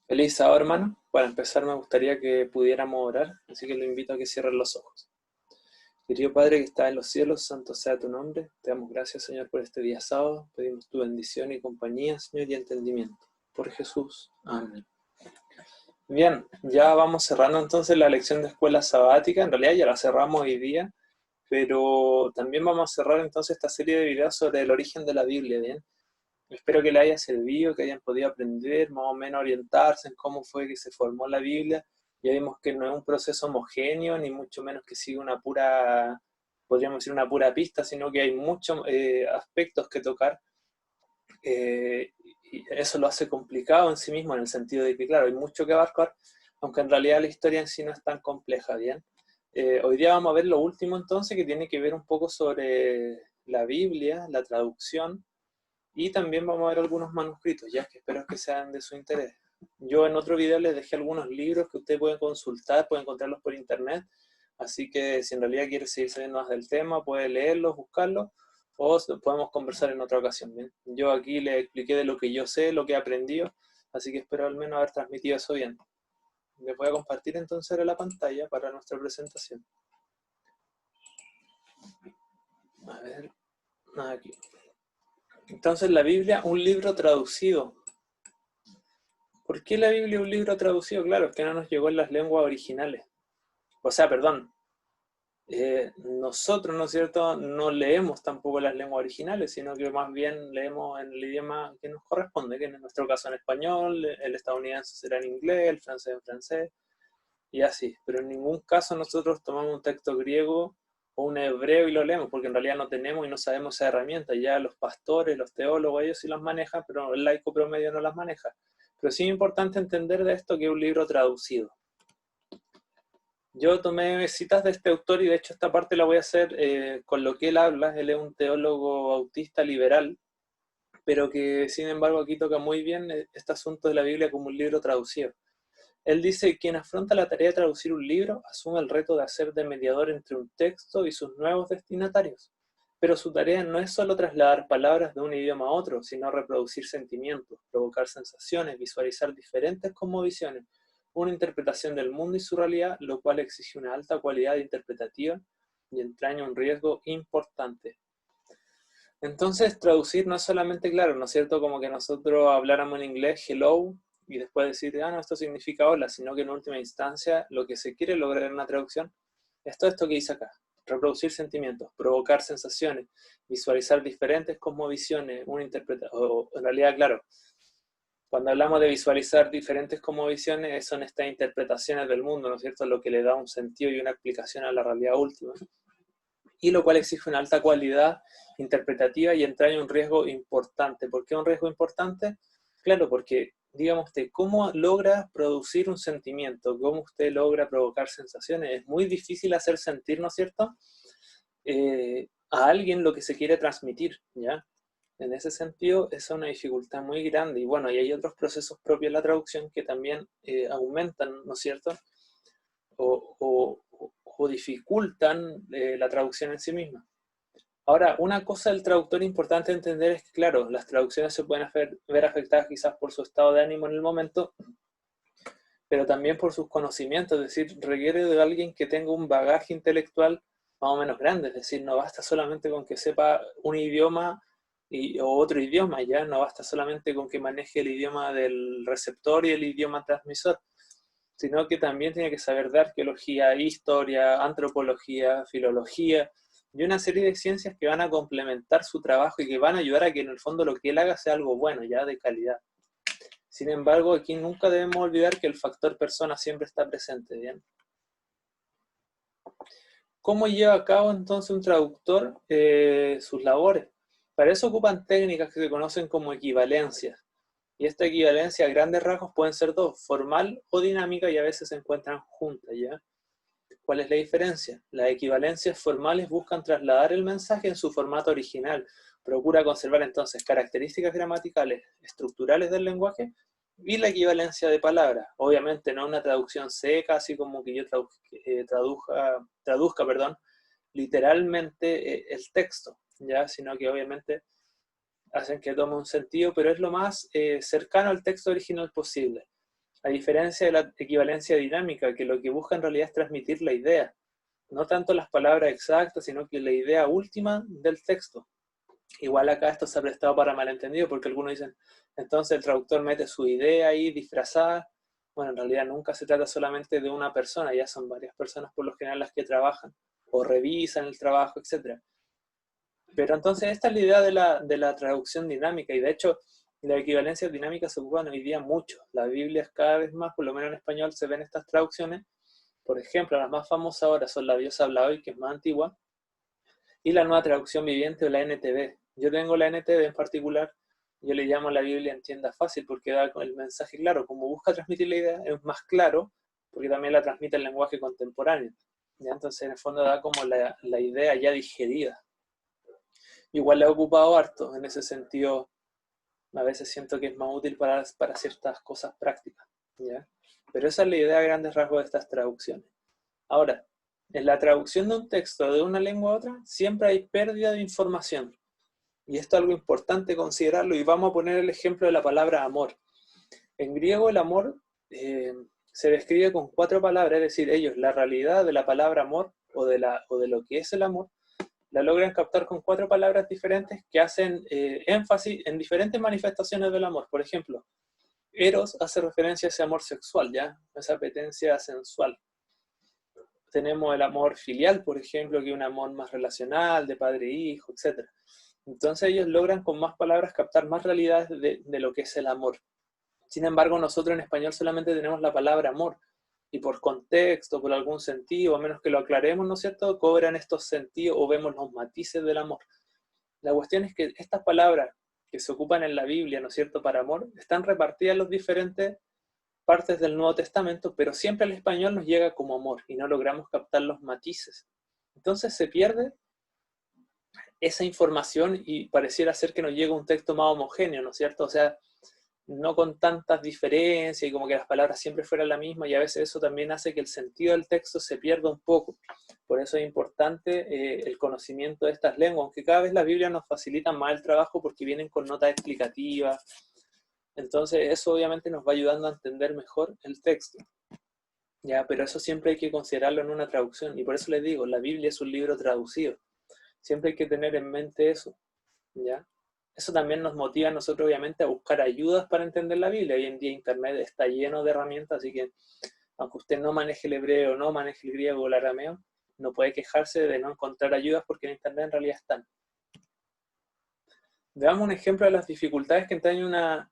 Feliz sábado, hermano. Para empezar, me gustaría que pudiéramos orar, así que lo invito a que cierren los ojos. Querido Padre que está en los cielos, santo sea tu nombre. Te damos gracias, Señor, por este día sábado. Pedimos tu bendición y compañía, Señor, y entendimiento. Por Jesús. Amén. Bien, ya vamos cerrando entonces la lección de escuela sabática. En realidad ya la cerramos hoy día, pero también vamos a cerrar entonces esta serie de videos sobre el origen de la Biblia, ¿bien? Espero que les haya servido, que hayan podido aprender, más o menos orientarse en cómo fue que se formó la Biblia. Ya vimos que no es un proceso homogéneo, ni mucho menos que sigue una pura, podríamos decir una pura pista, sino que hay muchos aspectos que tocar. Y eso lo hace complicado en sí mismo, en el sentido de que, claro, hay mucho que abarcar, aunque en realidad la historia en sí no es tan compleja, ¿bien? Hoy día vamos a ver lo último entonces, que tiene que ver un poco sobre la Biblia, la traducción, y también vamos a ver algunos manuscritos, ya que espero que sean de su interés. Yo en otro video les dejé algunos libros que ustedes pueden consultar, pueden encontrarlos por internet, así que si en realidad quiere seguir sabiendo más del tema, puede leerlos, buscarlos, o podemos conversar en otra ocasión. ¿Bien? Yo aquí les expliqué de lo que yo sé, lo que he aprendido, así que espero al menos haber transmitido eso bien. Les voy a compartir entonces ahora la pantalla para nuestra presentación. A ver, aquí. Entonces la Biblia, un libro traducido. ¿Por qué la Biblia es un libro traducido? Claro, es que no nos llegó en las lenguas originales. O sea, perdón, nosotros, ¿no es cierto?, no leemos tampoco las lenguas originales, sino que más bien leemos en el idioma que nos corresponde, que en nuestro caso en español, el estadounidense será en inglés, el francés en francés, y así. Pero en ningún caso nosotros tomamos un texto griego o un hebreo y lo leemos, porque en realidad no tenemos y no sabemos esa herramienta. Ya los pastores, los teólogos, ellos sí las manejan, pero el laico promedio no las maneja. Pero sí es importante entender de esto que es un libro traducido. Yo tomé citas de este autor y de hecho esta parte la voy a hacer con lo que él habla. Él es un teólogo bautista liberal, pero que sin embargo aquí toca muy bien este asunto de la Biblia como un libro traducido. Él dice, quien afronta la tarea de traducir un libro asume el reto de hacer de mediador entre un texto y sus nuevos destinatarios. Pero su tarea no es solo trasladar palabras de un idioma a otro, sino reproducir sentimientos, provocar sensaciones, visualizar diferentes cosmovisiones, una interpretación del mundo y su realidad, lo cual exige una alta cualidad interpretativa y entraña un riesgo importante. Entonces, traducir no es solamente, claro, ¿no es cierto?, como que nosotros habláramos en inglés, hello, y después decir, no, esto significa hola, sino que en última instancia lo que se quiere lograr en una traducción es todo esto que dice acá. Reproducir sentimientos, provocar sensaciones, visualizar diferentes cosmovisiones, una interpretación, o en realidad, claro, cuando hablamos de visualizar diferentes cosmovisiones, son estas interpretaciones del mundo, ¿no es cierto?, lo que le da un sentido y una explicación a la realidad última, y lo cual exige una alta cualidad interpretativa y entraña un riesgo importante. ¿Por qué un riesgo importante? Claro, porque, digamos, cómo logra producir un sentimiento, cómo usted logra provocar sensaciones, es muy difícil hacer sentir, ¿no es cierto?, a alguien lo que se quiere transmitir, ¿ya? En ese sentido, esa es una dificultad muy grande. Y bueno, y hay otros procesos propios de la traducción que también aumentan, ¿no es cierto?, o, o dificultan la traducción en sí misma. Ahora, una cosa del traductor importante entender es que, claro, las traducciones se pueden ver afectadas quizás por su estado de ánimo en el momento, pero también por sus conocimientos, es decir, requiere de alguien que tenga un bagaje intelectual más o menos grande, es decir, no basta solamente con que sepa un idioma o otro idioma, ya no basta solamente con que maneje el idioma del receptor y el idioma transmisor, sino que también tiene que saber de arqueología, historia, antropología, filología y una serie de ciencias que van a complementar su trabajo y que van a ayudar a que en el fondo lo que él haga sea algo bueno, ya de calidad. Sin embargo, aquí nunca debemos olvidar que el factor persona siempre está presente, ¿bien? ¿Cómo lleva a cabo entonces un traductor sus labores? Para eso ocupan técnicas que se conocen como equivalencias. Y esta equivalencia a grandes rasgos pueden ser dos, formal o dinámica, y a veces se encuentran juntas, ¿ya? ¿Cuál es la diferencia? Las equivalencias formales buscan trasladar el mensaje en su formato original. Procura conservar entonces características gramaticales, estructurales del lenguaje y la equivalencia de palabras. Obviamente no una traducción seca, así como que yo traduzca, literalmente el texto, ¿ya? Sino que obviamente hacen que tome un sentido, pero es lo más cercano al texto original posible. A diferencia de la equivalencia dinámica, que lo que busca en realidad es transmitir la idea, no tanto las palabras exactas, sino que la idea última del texto. Igual acá esto se ha prestado para malentendido, porque algunos dicen, entonces el traductor mete su idea ahí disfrazada. Bueno, en realidad nunca se trata solamente de una persona, ya son varias personas por lo general las que trabajan, o revisan el trabajo, etc. Pero entonces esta es la idea de la traducción dinámica, y de hecho la equivalencia dinámica se ocupa hoy día mucho. Las Biblias cada vez más, por lo menos en español, se ven estas traducciones. Por ejemplo, las más famosas ahora son La Diosa habla hoy, que es más antigua, y la Nueva Traducción Viviente o la NTV. Yo tengo la NTV en particular, yo le llamo la Biblia Entienda Fácil porque da el mensaje claro. Como busca transmitir la idea, es más claro porque también la transmite el lenguaje contemporáneo. ¿Ya? Entonces, en el fondo da como la idea ya digerida. Igual la he ocupado harto, en ese sentido, a veces siento que es más útil para ciertas cosas prácticas. ¿Ya? Pero esa es la idea a grandes rasgos de estas traducciones. Ahora, en la traducción de un texto de una lengua a otra, siempre hay pérdida de información. Y esto es algo importante considerarlo, y vamos a poner el ejemplo de la palabra amor. En griego el amor se describe con 4 palabras, es decir, ellos la realidad de la palabra amor o de lo que es el amor, la logran captar con 4 palabras diferentes que hacen énfasis en diferentes manifestaciones del amor. Por ejemplo, eros hace referencia a ese amor sexual, ¿ya? Esa apetencia sensual. Tenemos el amor filial, por ejemplo, que es un amor más relacional, de padre e hijo, etc. Entonces ellos logran con más palabras captar más realidades de lo que es el amor. Sin embargo, nosotros en español solamente tenemos la palabra amor, y por contexto, por algún sentido, a menos que lo aclaremos, ¿no es cierto?, cobran estos sentidos o vemos los matices del amor. La cuestión es que estas palabras que se ocupan en la Biblia, ¿no es cierto?, para amor, están repartidas en las diferentes partes del Nuevo Testamento, pero siempre el español nos llega como amor y no logramos captar los matices. Entonces se pierde esa información y pareciera ser que nos llega un texto más homogéneo, ¿no es cierto? O sea, no con tantas diferencias y como que las palabras siempre fueran la misma, y a veces eso también hace que el sentido del texto se pierda un poco. Por eso es importante el conocimiento de estas lenguas, aunque cada vez las Biblias nos facilitan más el trabajo porque vienen con notas explicativas. Entonces eso obviamente nos va ayudando a entender mejor el texto. Ya, pero eso siempre hay que considerarlo en una traducción, y por eso les digo, la Biblia es un libro traducido. Siempre hay que tener en mente eso, ¿ya? Eso también nos motiva a nosotros, obviamente, a buscar ayudas para entender la Biblia. Hoy en día Internet está lleno de herramientas, así que aunque usted no maneje el hebreo, no maneje el griego o el arameo, no puede quejarse de no encontrar ayudas porque en Internet en realidad están. Veamos un ejemplo de las dificultades que entraña una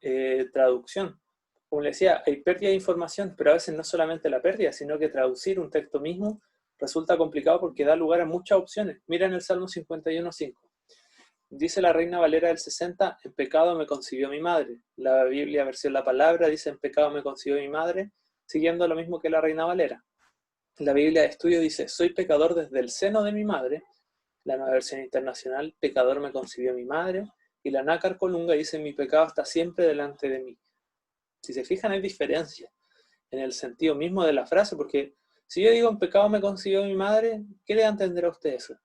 traducción. Como les decía, hay pérdida de información, pero a veces no solamente la pérdida, sino que traducir un texto mismo resulta complicado porque da lugar a muchas opciones. Miren el Salmo 51.5. Dice la Reina Valera del 60, en pecado me concibió mi madre. La Biblia versión La Palabra dice, en pecado me concibió mi madre, siguiendo lo mismo que la Reina Valera. La Biblia de Estudio dice, soy pecador desde el seno de mi madre. La Nueva Versión Internacional, pecador me concibió mi madre. Y la Nácar Colunga dice, mi pecado está siempre delante de mí. Si se fijan, hay diferencia en el sentido mismo de la frase, porque si yo digo, en pecado me concibió mi madre, ¿qué le va a entender a usted eso?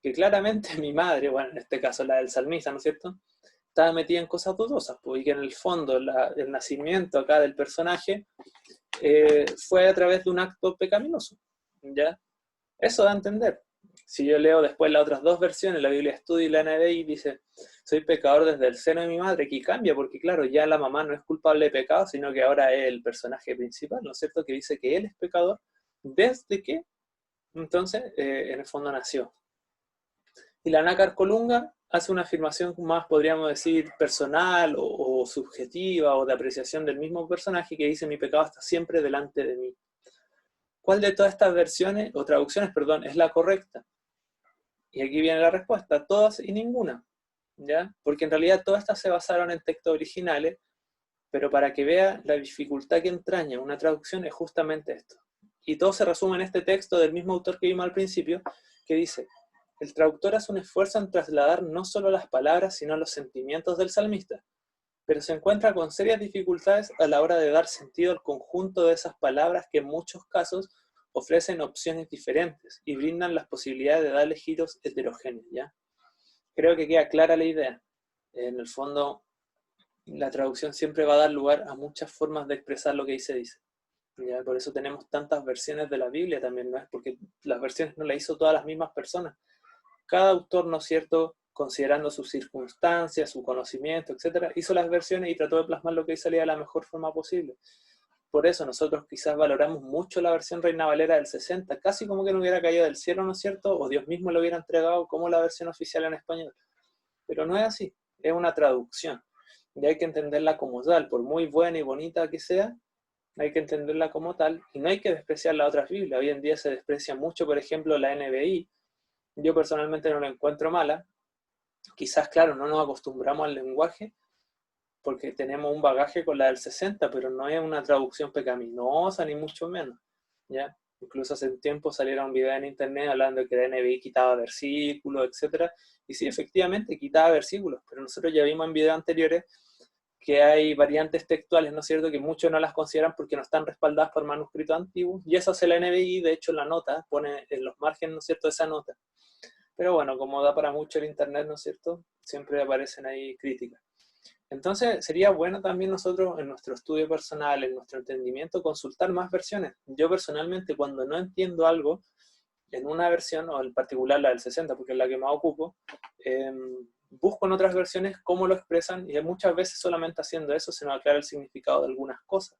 Que claramente mi madre, bueno, en este caso la del salmista, ¿no es cierto?, estaba metida en cosas dudosas, pues, y que en el fondo el nacimiento acá del personaje fue a través de un acto pecaminoso, ¿ya? Eso da a entender. Si yo leo después las otras 2 versiones, la Biblia Estudio y la NBI, dice, soy pecador desde el seno de mi madre, que cambia, porque claro, ya la mamá no es culpable de pecado, sino que ahora es el personaje principal, ¿no es cierto?, que dice que él es pecador desde que, entonces, en el fondo nació. Y la Nácar Colunga hace una afirmación más, podríamos decir, personal o subjetiva o de apreciación del mismo personaje, que dice, mi pecado está siempre delante de mí. ¿Cuál de todas estas versiones o traducciones, perdón, es la correcta? Y aquí viene la respuesta, todas y ninguna, ¿ya? Porque en realidad todas estas se basaron en textos originales, pero para que vea la dificultad que entraña una traducción es justamente esto. Y todo se resume en este texto del mismo autor que vimos al principio, que dice, el traductor hace un esfuerzo en trasladar no solo las palabras, sino los sentimientos del salmista, pero se encuentra con serias dificultades a la hora de dar sentido al conjunto de esas palabras que en muchos casos ofrecen opciones diferentes y brindan las posibilidades de darle giros heterogéneos, ¿ya? Creo que queda clara la idea. En el fondo, la traducción siempre va a dar lugar a muchas formas de expresar lo que ahí se dice. ¿Ya? Por eso tenemos tantas versiones de la Biblia también, ¿no? Es porque las versiones no las hizo todas las mismas personas. Cada autor, ¿no es cierto?, considerando sus circunstancias, su conocimiento, etcétera, hizo las versiones y trató de plasmar lo que ahí salía de la mejor forma posible. Por eso nosotros quizás valoramos mucho la versión Reina Valera del 60, casi como que no hubiera caído del cielo, ¿no es cierto? O Dios mismo lo hubiera entregado como la versión oficial en español. Pero no es así, es una traducción. Y hay que entenderla como tal, por muy buena y bonita que sea, hay que entenderla como tal, y no hay que despreciar las otras Biblias. Hoy en día se desprecia mucho, por ejemplo, la NBI. Yo personalmente no la encuentro mala. Quizás, claro, no nos acostumbramos al lenguaje, porque tenemos un bagaje con la del 60, pero no es una traducción pecaminosa, ni mucho menos, ¿ya? Incluso hace un tiempo saliera un video en internet hablando de que la NBI quitaba versículos, etcétera, y sí, efectivamente, quitaba versículos, pero nosotros ya vimos en videos anteriores que hay variantes textuales, ¿no es cierto?, que muchos no las consideran porque no están respaldadas por manuscritos antiguos, y eso hace la NBI, de hecho la nota, pone en los márgenes, ¿no es cierto?, esa nota. Pero bueno, como da para mucho el internet, ¿no es cierto?, siempre aparecen ahí críticas. Entonces, sería bueno también nosotros, en nuestro estudio personal, en nuestro entendimiento, consultar más versiones. Yo personalmente, cuando no entiendo algo en una versión, o en particular la del 60, porque es la que más ocupo, busco en otras versiones cómo lo expresan, y muchas veces solamente haciendo eso se nos aclara el significado de algunas cosas,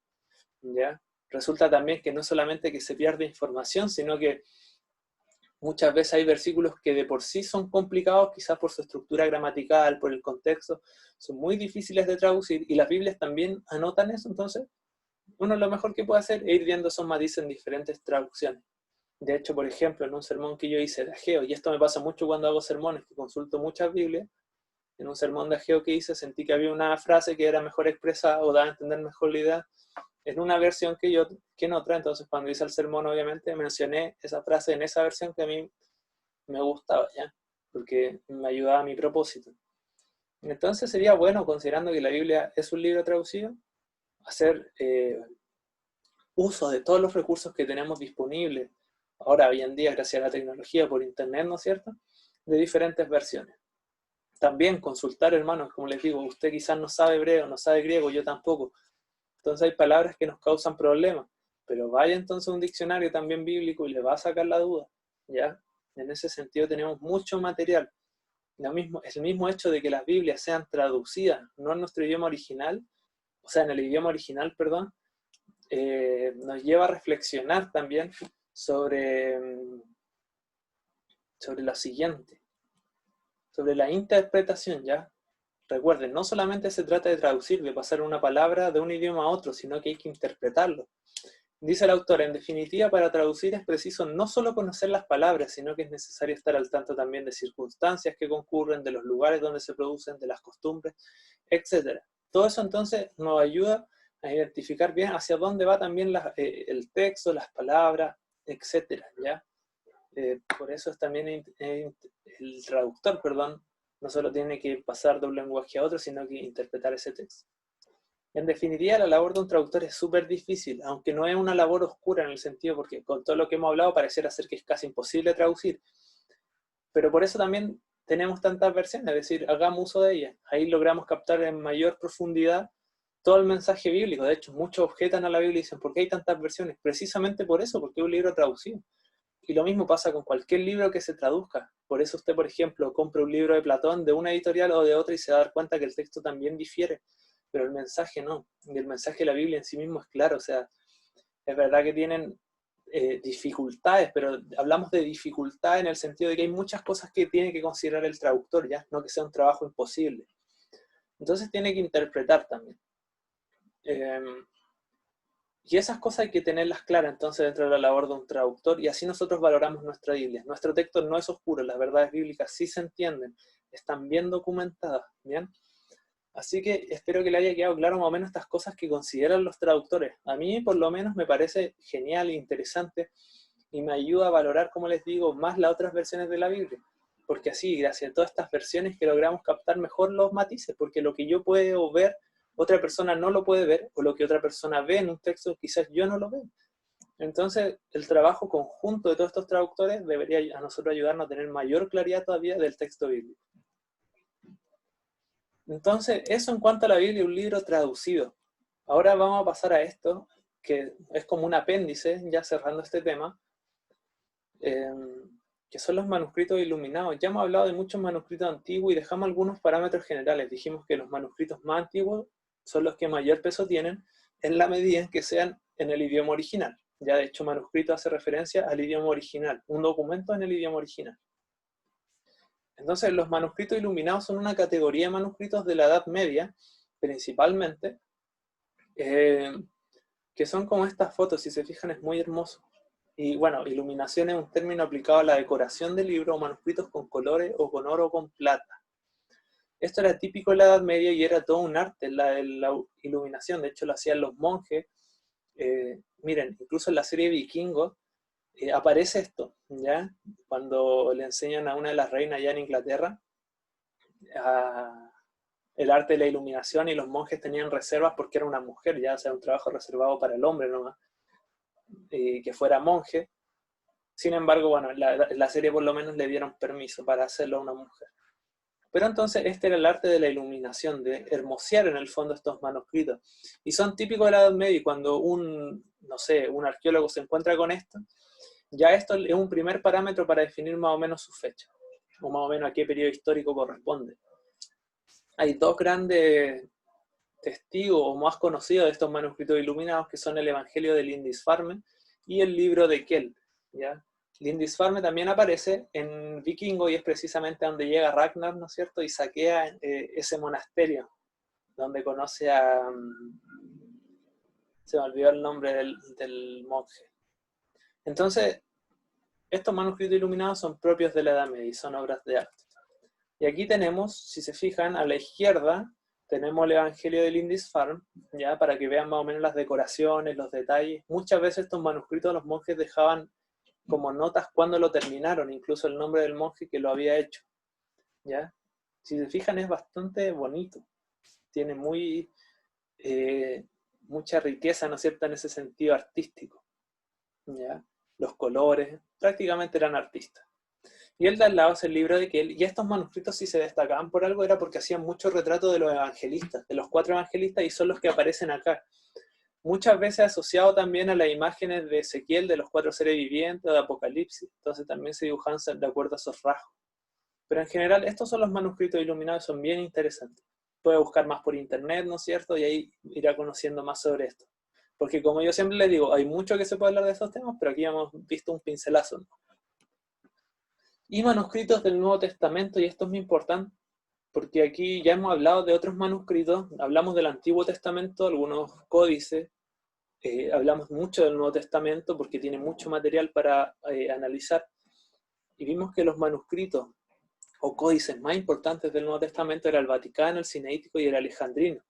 ¿ya? Resulta también que no solamente que se pierde información, sino que muchas veces hay versículos que de por sí son complicados, quizás por su estructura gramatical, por el contexto, son muy difíciles de traducir, y las Biblias también anotan eso. Entonces uno lo mejor que puede hacer es ir viendo esos matices en diferentes traducciones. De hecho, por ejemplo, en un sermón que yo hice de Ageo, y esto me pasa mucho cuando hago sermones, que consulto muchas Biblias, en un sermón de Ageo que hice, sentí que había una frase que era mejor expresada o daba a entender mejor la idea en una versión que en otra. Entonces cuando hice el sermón, obviamente mencioné esa frase en esa versión que a mí me gustaba, ¿ya? Porque me ayudaba a mi propósito. Entonces sería bueno, considerando que la Biblia es un libro traducido, hacer uso de todos los recursos que tenemos disponibles ahora, hoy en día, gracias a la tecnología, por internet, ¿no es cierto?, de diferentes versiones. También consultar, hermanos, como les digo, usted quizás no sabe hebreo, no sabe griego, yo tampoco. Entonces hay palabras que nos causan problemas, pero vaya entonces a un diccionario también bíblico y le va a sacar la duda, ¿ya? En ese sentido tenemos mucho material. El mismo hecho de que las Biblias sean traducidas, no en nuestro idioma original, o sea, en el idioma original, perdón, nos lleva a reflexionar también sobre lo siguiente, sobre la interpretación, ¿ya? Recuerden, no solamente se trata de traducir, de pasar una palabra de un idioma a otro, sino que hay que interpretarlo. Dice el autor, en definitiva, para traducir es preciso no solo conocer las palabras, sino que es necesario estar al tanto también de circunstancias que concurren, de los lugares donde se producen, de las costumbres, etc. Todo eso entonces nos ayuda a identificar bien hacia dónde va también el texto, las palabras, etc. ¿Ya? Por eso es también el traductor, perdón, no solo tiene que pasar de un lenguaje a otro, sino que interpretar ese texto. En definitiva, la labor de un traductor es súper difícil, aunque no es una labor oscura en el sentido, porque con todo lo que hemos hablado pareciera ser que es casi imposible traducir. Pero por eso también tenemos tantas versiones, es decir, hagamos uso de ellas. Ahí logramos captar en mayor profundidad todo el mensaje bíblico. De hecho, muchos objetan a la Biblia y dicen, ¿por qué hay tantas versiones? Precisamente por eso, porque es un libro traducido. Y lo mismo pasa con cualquier libro que se traduzca. Por eso usted, por ejemplo, compra un libro de Platón de una editorial o de otra y se va a dar cuenta que el texto también difiere, pero el mensaje no. Y el mensaje de la Biblia en sí mismo es claro. O sea, es verdad que tienen dificultades, pero hablamos de dificultad en el sentido de que hay muchas cosas que tiene que considerar el traductor, ya no que sea un trabajo imposible. Entonces tiene que interpretar también. Y esas cosas hay que tenerlas claras entonces dentro de la labor de un traductor, y así nosotros valoramos nuestra Biblia. Nuestro texto no es oscuro, las verdades bíblicas sí se entienden, están bien documentadas, ¿bien? Así que espero que le haya quedado claro más o menos estas cosas que consideran los traductores. A mí por lo menos me parece genial e interesante, y me ayuda a valorar, como les digo, más las otras versiones de la Biblia. Porque así, gracias a todas estas versiones, que logramos captar mejor los matices, porque lo que yo puedo ver, otra persona no lo puede ver, o lo que otra persona ve en un texto, quizás yo no lo veo. Entonces, el trabajo conjunto de todos estos traductores debería a nosotros ayudarnos a tener mayor claridad todavía del texto bíblico. Entonces, eso en cuanto a la Biblia, un libro traducido. Ahora vamos a pasar a esto, que es como un apéndice, ya cerrando este tema, eh, que son los manuscritos iluminados. Ya hemos hablado de muchos manuscritos antiguos y dejamos algunos parámetros generales. Dijimos que los manuscritos más antiguos son los que mayor peso tienen en la medida en que sean en el idioma original. Ya de hecho, manuscrito hace referencia al idioma original, un documento en el idioma original. Entonces, los manuscritos iluminados son una categoría de manuscritos de la Edad Media, principalmente, que son como estas fotos, si se fijan es muy hermoso. Y bueno, iluminación es un término aplicado a la decoración de libros o manuscritos con colores o con oro o con plata. Esto era típico en la Edad Media y era todo un arte, la iluminación. De hecho, lo hacían los monjes. Miren, incluso en la serie Vikingos aparece esto, ¿ya? Cuando le enseñan a una de las reinas allá en Inglaterra el arte de la iluminación, y los monjes tenían reservas porque era una mujer, ya, o sea, un trabajo reservado para el hombre nomás, que fuera monje. Sin embargo, bueno, en la serie por lo menos le dieron permiso para hacerlo a una mujer. Pero entonces este era el arte de la iluminación, de hermosear en el fondo estos manuscritos. Y son típicos de la Edad Media, y cuando no sé, un arqueólogo se encuentra con esto, ya esto es un primer parámetro para definir más o menos su fecha, o más o menos a qué periodo histórico corresponde. Hay dos grandes testigos o más conocidos de estos manuscritos iluminados, que son el Evangelio de Lindisfarne y el libro de Kell, ¿ya? Lindisfarne también aparece en Vikingo y es precisamente donde llega Ragnar, ¿no es cierto? Y saquea ese monasterio, donde conoce a... se me olvidó el nombre del monje. Entonces, estos manuscritos iluminados son propios de la Edad Media y son obras de arte. Y aquí tenemos, si se fijan, a la izquierda tenemos el Evangelio de Lindisfarne, ya para que vean más o menos las decoraciones, los detalles. Muchas veces estos manuscritos los monjes dejaban como notas cuando lo terminaron, incluso el nombre del monje que lo había hecho, ¿ya? Si se fijan es bastante bonito, tiene mucha riqueza, ¿no es cierto?, en ese sentido artístico, ¿ya? Los colores, prácticamente eran artistas. Y el de al lado es el libro de Kell, y estos manuscritos, si se destacaban por algo, era porque hacían mucho retrato de los evangelistas, de los 4 evangelistas, y son los que aparecen acá. Muchas veces asociado también a las imágenes de Ezequiel, de los 4 seres vivientes, de Apocalipsis, entonces también se dibujan de acuerdo a esos rasgos. Pero en general, estos son los manuscritos iluminados, son bien interesantes. Puede buscar más por internet, ¿no es cierto?, y ahí irá conociendo más sobre esto. Porque como yo siempre les digo, hay mucho que se puede hablar de estos temas, pero aquí hemos visto un pincelazo, ¿no? Y manuscritos del Nuevo Testamento, y esto es muy importante, porque aquí ya hemos hablado de otros manuscritos, hablamos del Antiguo Testamento, algunos códices, hablamos mucho del Nuevo Testamento porque tiene mucho material para analizar, y vimos que los manuscritos o códices más importantes del Nuevo Testamento era el Vaticano, el Sinaítico y el Alejandrino,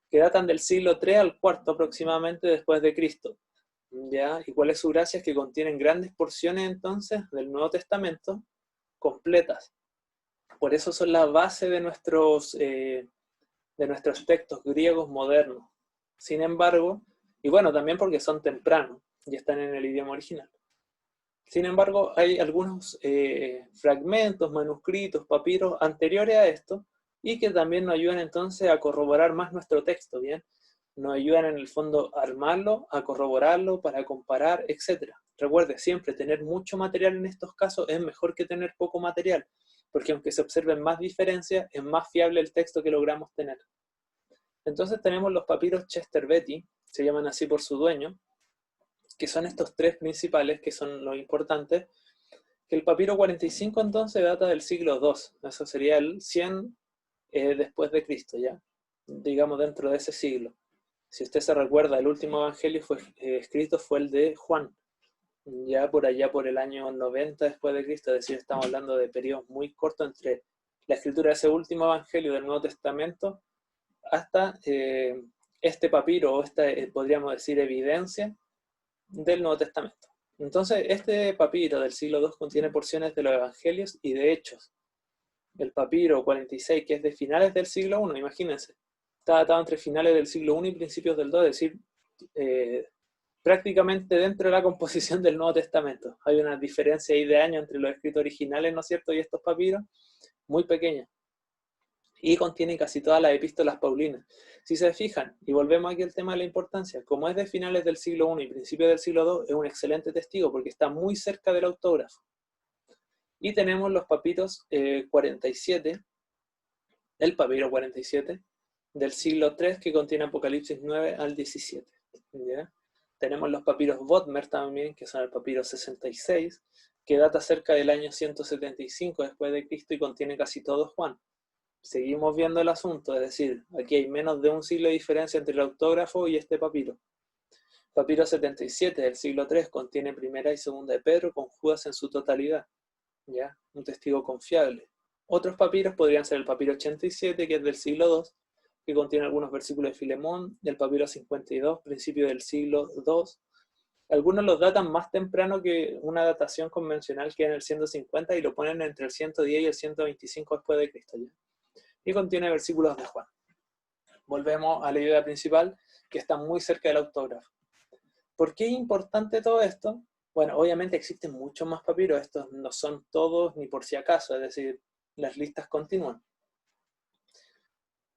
que datan del siglo III al IV aproximadamente después de Cristo. ¿Ya? ¿Y cuál es su gracia? Es que contienen grandes porciones entonces del Nuevo Testamento completas. Por eso son la base de nuestros textos griegos modernos. Sin embargo, y bueno, también porque son tempranos y están en el idioma original. Sin embargo, hay algunos fragmentos, manuscritos, papiros anteriores a esto, y que también nos ayudan entonces a corroborar más nuestro texto, ¿bien? Nos ayudan en el fondo a armarlo, a corroborarlo, para comparar, etc. Recuerde, siempre tener mucho material en estos casos es mejor que tener poco material, porque aunque se observen más diferencias, es más fiable el texto que logramos tener. Entonces tenemos los papiros Chester Beatty, se llaman así por su dueño, que son estos 3 principales, que son los importantes, que el papiro 45 entonces data del siglo II, eso sería el 100 después de Cristo, ya, digamos dentro de ese siglo. Si usted se recuerda, el último evangelio escrito fue el de Juan, ya por allá por el año 90 después de Cristo, es decir, estamos hablando de periodos muy cortos entre la escritura de ese último evangelio del Nuevo Testamento hasta este papiro, o esta, podríamos decir, evidencia del Nuevo Testamento. Entonces, este papiro del siglo II contiene porciones de los evangelios y de Hechos. El papiro 46, que es de finales del siglo I, imagínense, está datado entre finales del siglo I y principios del II, es decir, prácticamente dentro de la composición del Nuevo Testamento. Hay una diferencia ahí de años entre los escritos originales, ¿no es cierto?, y estos papiros, muy pequeña. y contiene casi todas las epístolas paulinas. Si se fijan, y volvemos aquí al tema de la importancia, como es de finales del siglo I y principios del siglo II, es un excelente testigo porque está muy cerca del autógrafo. Y tenemos los papiros 47, el papiro 47, del siglo III, que contiene Apocalipsis 9 al 17. ¿Ya? Tenemos los papiros Bodmer también, que son el papiro 66, que data cerca del año 175 después de Cristo y contiene casi todo Juan. Seguimos viendo el asunto, es decir, aquí hay menos de un siglo de diferencia entre el autógrafo y este papiro. Papiro 77 del siglo III contiene primera y segunda de Pedro con Judas en su totalidad, ¿ya? Un testigo confiable. Otros papiros podrían ser el papiro 87, que es del siglo II, que contiene algunos versículos de Filemón, del papiro 52, principio del siglo II. Algunos los datan más temprano que una datación convencional, que es en el 150, y lo ponen entre el 110 y el 125 después de Cristo, ¿ya? Y contiene versículos de Juan. Volvemos a la idea principal, que está muy cerca del autógrafo. ¿Por qué es importante todo esto? Bueno, obviamente existen muchos más papiros, estos no son todos ni por si acaso, es decir, las listas continúan.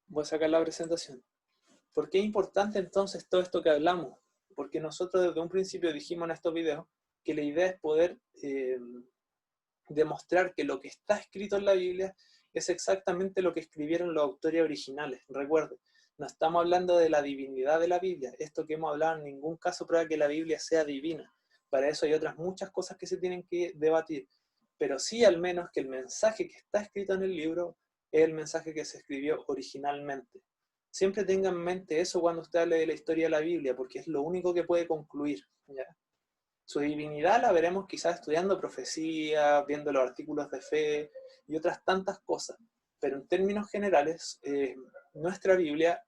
Voy a sacar la presentación. ¿Por qué es importante entonces todo esto que hablamos? Porque nosotros desde un principio dijimos en estos videos que la idea es poder demostrar que lo que está escrito en la Biblia es exactamente lo que escribieron los autores originales. Recuerden, no estamos hablando de la divinidad de la Biblia. Esto que hemos hablado en ningún caso prueba que la Biblia sea divina. Para eso hay otras muchas cosas que se tienen que debatir. Pero sí al menos que el mensaje que está escrito en el libro es el mensaje que se escribió originalmente. Siempre tenga en mente eso cuando usted hable de la historia de la Biblia, porque es lo único que puede concluir, ¿ya? Su divinidad la veremos quizás estudiando profecía, viendo los artículos de fe y otras tantas cosas. Pero en términos generales, nuestra Biblia,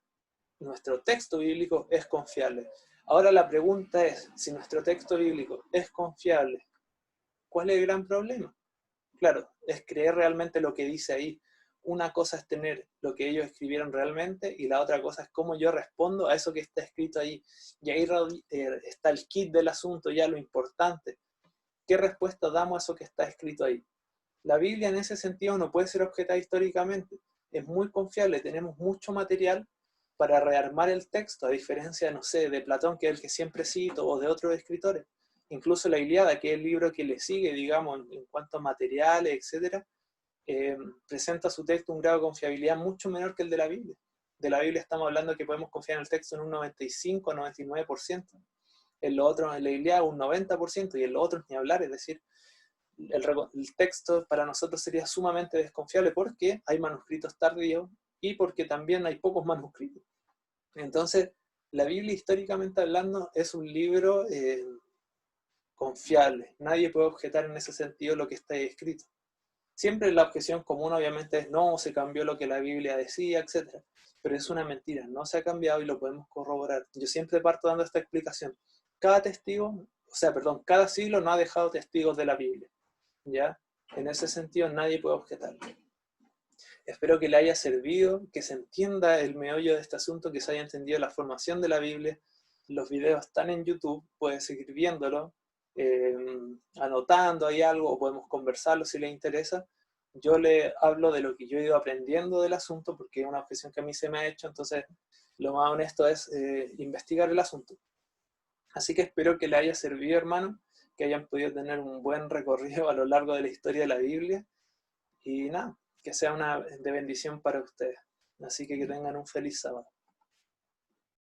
nuestro texto bíblico es confiable. Ahora la pregunta es, si nuestro texto bíblico es confiable, ¿cuál es el gran problema? Claro, es creer realmente lo que dice ahí. Una cosa es tener lo que ellos escribieron realmente y la otra cosa es cómo yo respondo a eso que está escrito ahí. Y ahí está el kit del asunto, ya lo importante. ¿Qué respuesta damos a eso que está escrito ahí? La Biblia en ese sentido no puede ser objetada históricamente. Es muy confiable, tenemos mucho material para rearmar el texto, a diferencia, no sé, de Platón, que es el que siempre cito, o de otros escritores. Incluso la Ilíada, que es el libro que le sigue, digamos, en cuanto a materiales, etc., presenta su texto un grado de confiabilidad mucho menor que el de la Biblia. De la Biblia estamos hablando que podemos confiar en el texto en un 95-99%. En lo otro, en la Ilíada, un 90%, y en lo otro ni hablar, es decir, el texto para nosotros sería sumamente desconfiable porque hay manuscritos tardíos y porque también hay pocos manuscritos. Entonces, la Biblia históricamente hablando es un libro confiable. Nadie puede objetar en ese sentido lo que está escrito. Siempre la objeción común obviamente es no, se cambió lo que la Biblia decía, etc. Pero es una mentira, no se ha cambiado y lo podemos corroborar. Yo siempre parto dando esta explicación. Cada testigo, cada siglo no ha dejado testigos de la Biblia. ¿Ya? En ese sentido nadie puede objetar. Espero que le haya servido, que se entienda el meollo de este asunto, que se haya entendido la formación de la Biblia. Los videos están en YouTube, puede seguir viéndolo, anotando ahí algo, o podemos conversarlo si le interesa. Yo le hablo de lo que yo he ido aprendiendo del asunto, porque es una objeción que a mí se me ha hecho, entonces lo más honesto es investigar el asunto. Así que espero que le haya servido, hermano, que hayan podido tener un buen recorrido a lo largo de la historia de la Biblia, y nada, que sea una de bendición para ustedes. Así que tengan un feliz sábado.